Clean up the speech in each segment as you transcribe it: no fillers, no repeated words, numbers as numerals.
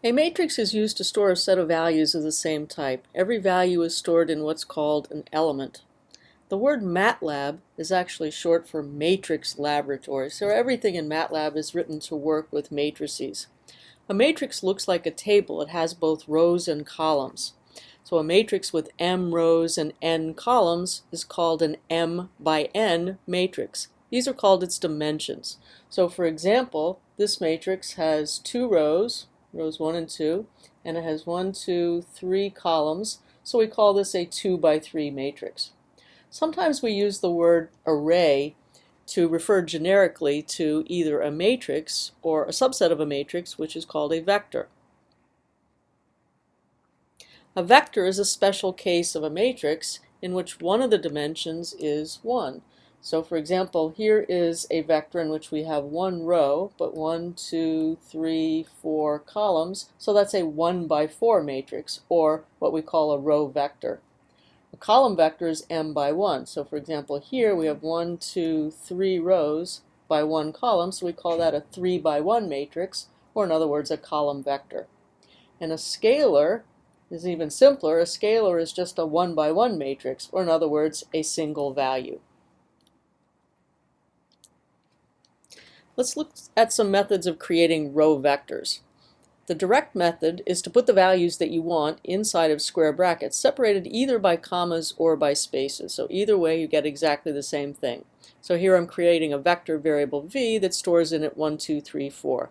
A matrix is used to store a set of values of the same type. Every value is stored in what's called an element. The word MATLAB is actually short for Matrix Laboratory, so everything in MATLAB is written to work with matrices. A matrix looks like a table. It has both rows and columns. So a matrix with m rows and n columns is called an m by n matrix. These are called its dimensions. So for example, this matrix has two rows, rows 1 and 2, and it has 1, 2, 3 columns, so we call this a 2 by 3 matrix. Sometimes we use the word array to refer generically to either a matrix or a subset of a matrix, which is called a vector. A vector is a special case of a matrix in which one of the dimensions is 1. So for example, here is a vector in which we have one row, but 1, 2, 3, 4 columns. So that's a 1 by 4 matrix, or what we call a row vector. A column vector is m by 1. So for example, here we have 1, 2, 3 rows by 1 column, so we call that a 3 by 1 matrix, or in other words, a column vector. And a scalar is even simpler. A scalar is just a 1 by 1 matrix, or in other words, a single value. Let's look at some methods of creating row vectors. The direct method is to put the values that you want inside of square brackets, separated either by commas or by spaces. So either way, you get exactly the same thing. So here I'm creating a vector variable v that stores in it 1, 2, 3, 4.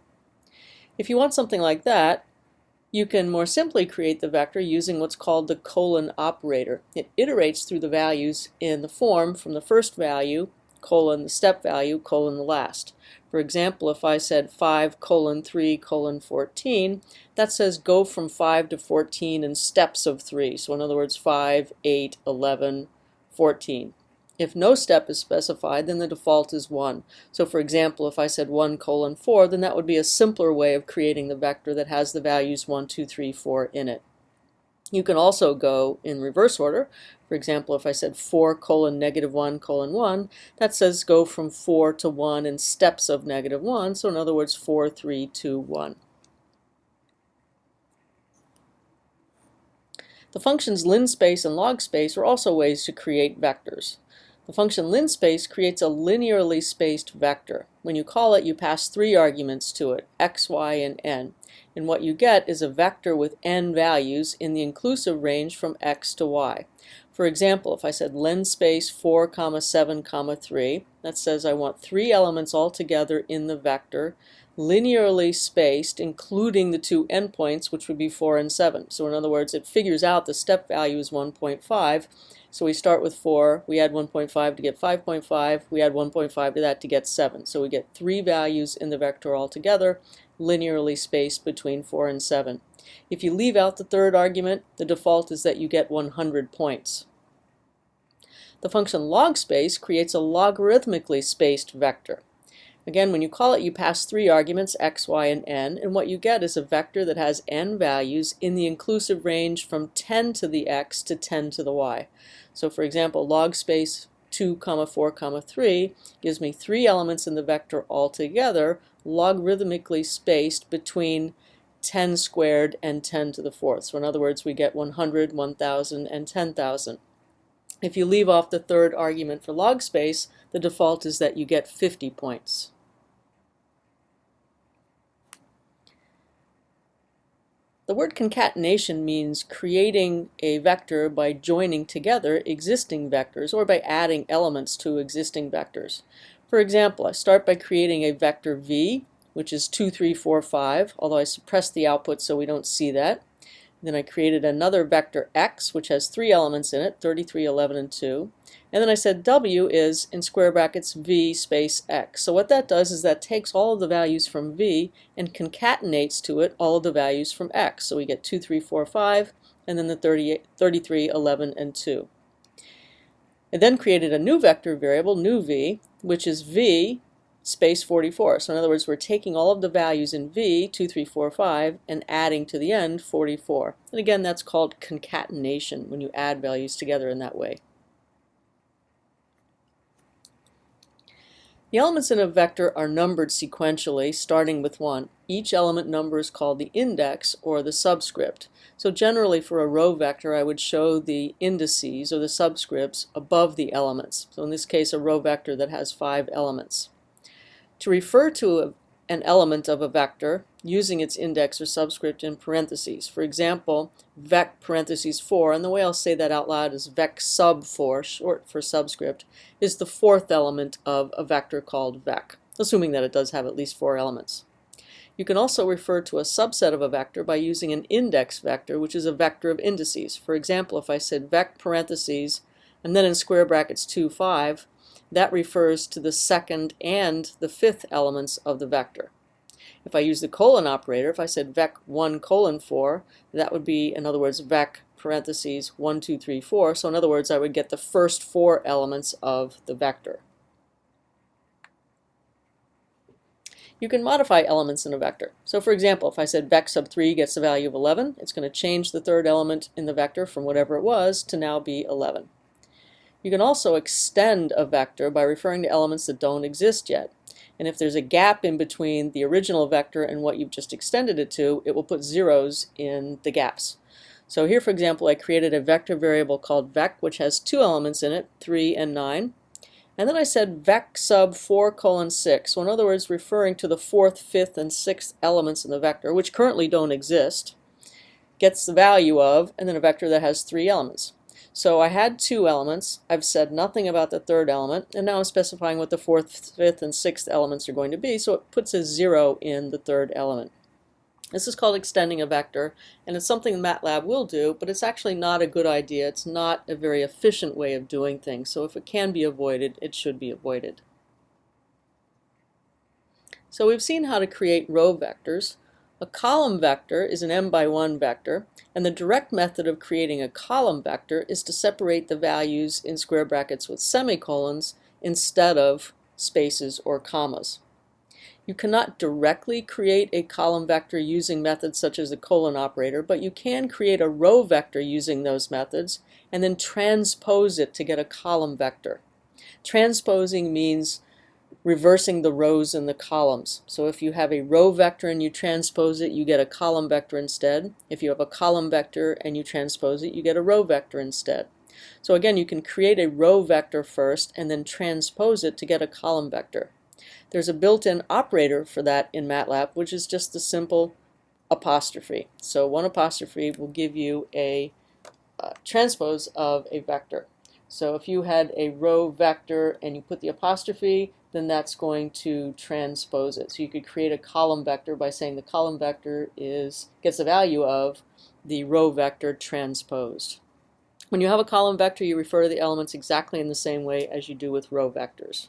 If you want something like that, you can more simply create the vector using what's called the colon operator. It iterates through the values in the form from the first value, colon the step value, colon the last. For example, if I said 5 colon 3 colon 14, that says go from 5 to 14 in steps of 3. So in other words, 5, 8, 11, 14. If no step is specified, then the default is 1. So for example, if I said 1 colon 4, then that would be a simpler way of creating the vector that has the values 1, 2, 3, 4 in it. You can also go in reverse order. For example, if I said 4 colon negative 1 colon 1, that says go from 4 to 1 in steps of negative 1. So in other words, 4, 3, 2, 1. The functions linspace and logspace are also ways to create vectors. The function linspace creates a linearly spaced vector. When you call it, you pass 3 arguments to it, x, y, and n. And what you get is a vector with n values in the inclusive range from x to y. For example, if I said linspace 4, 7, 3, that says I want 3 elements all together in the vector, linearly spaced, including the 2 endpoints, which would be 4 and 7. So in other words, it figures out the step value is 1.5. So we start with 4, we add 1.5 to get 5.5, we add 1.5 to that to get 7. So we get 3 values in the vector altogether, linearly spaced between 4 and 7. If you leave out the third argument, the default is that you get 100 points. The function logspace creates a logarithmically spaced vector. Again, when you call it, you pass 3 arguments, x, y, and n, and what you get is a vector that has n values in the inclusive range from 10 to the x to 10 to the y. So for example, logspace 2, 4, 3 gives me 3 elements in the vector altogether, logarithmically spaced between 10 squared and 10 to the 4th. So in other words, we get 100, 1,000, and 10,000. If you leave off the third argument for logspace, the default is that you get 50 points. The word concatenation means creating a vector by joining together existing vectors or by adding elements to existing vectors. For example, I start by creating a vector v, which is 2, 3, 4, 5, although I suppressed the output so we don't see that. Then I created another vector x, which has 3 elements in it, 33, 11, and 2. And then I said w is, in square brackets, v space x. So what that does is that takes all of the values from v and concatenates to it all of the values from x. So we get 2, 3, 4, 5, and then the 33, 11, and 2. I then created a new vector variable, new v, which is v space 44. So in other words, we're taking all of the values in v, 2, 3, 4, 5, and adding to the end 44. And again, that's called concatenation when you add values together in that way. The elements in a vector are numbered sequentially, starting with 1. each element number is called the index or the subscript. So generally for a row vector, I would show the indices or the subscripts above the elements. So in this case, a row vector that has 5 elements. To refer to an element of a vector using its index or subscript in parentheses. For example, vec parentheses 4, and the way I'll say that out loud is vec sub 4, short for subscript, is the 4th element of a vector called vec, assuming that it does have at least 4 elements. You can also refer to a subset of a vector by using an index vector, which is a vector of indices. For example, if I said vec parentheses and then in square brackets 2, 5, that refers to the 2nd and the 5th elements of the vector. If I use the colon operator, if I said vec 1 colon 4, that would be, in other words, vec parentheses 1, 2, 3, 4. So in other words, I would get the first 4 elements of the vector. You can modify elements in a vector. So for example, if I said vec sub 3 gets the value of 11, it's going to change the 3rd element in the vector from whatever it was to now be 11. You can also extend a vector by referring to elements that don't exist yet. And if there's a gap in between the original vector and what you've just extended it to, it will put zeros in the gaps. So here, for example, I created a vector variable called vec, which has 2 elements in it, 3 and 9. And then I said vec sub 4 colon 6. So in other words, referring to the 4th, 5th, and 6th elements in the vector, which currently don't exist, gets the value of, and then a vector that has 3 elements. So I had 2 elements, I've said nothing about the 3rd element, and now I'm specifying what the 4th, 5th, and 6th elements are going to be, so it puts a 0 in the 3rd element. This is called extending a vector, and it's something MATLAB will do, but it's actually not a good idea. It's not a very efficient way of doing things, so if it can be avoided, it should be avoided. So we've seen how to create row vectors. A column vector is an m by 1 vector, and the direct method of creating a column vector is to separate the values in square brackets with semicolons instead of spaces or commas. You cannot directly create a column vector using methods such as the colon operator, but you can create a row vector using those methods and then transpose it to get a column vector. Transposing means reversing the rows and the columns. So if you have a row vector and you transpose it, you get a column vector instead. If you have a column vector and you transpose it, you get a row vector instead. So again, you can create a row vector first and then transpose it to get a column vector. There's a built-in operator for that in MATLAB, which is just the simple apostrophe. So one apostrophe will give you a transpose of a vector. So if you had a row vector and you put the apostrophe, then that's going to transpose it. So you could create a column vector by saying the column vector gets the value of the row vector transposed. When you have a column vector, you refer to the elements exactly in the same way as you do with row vectors.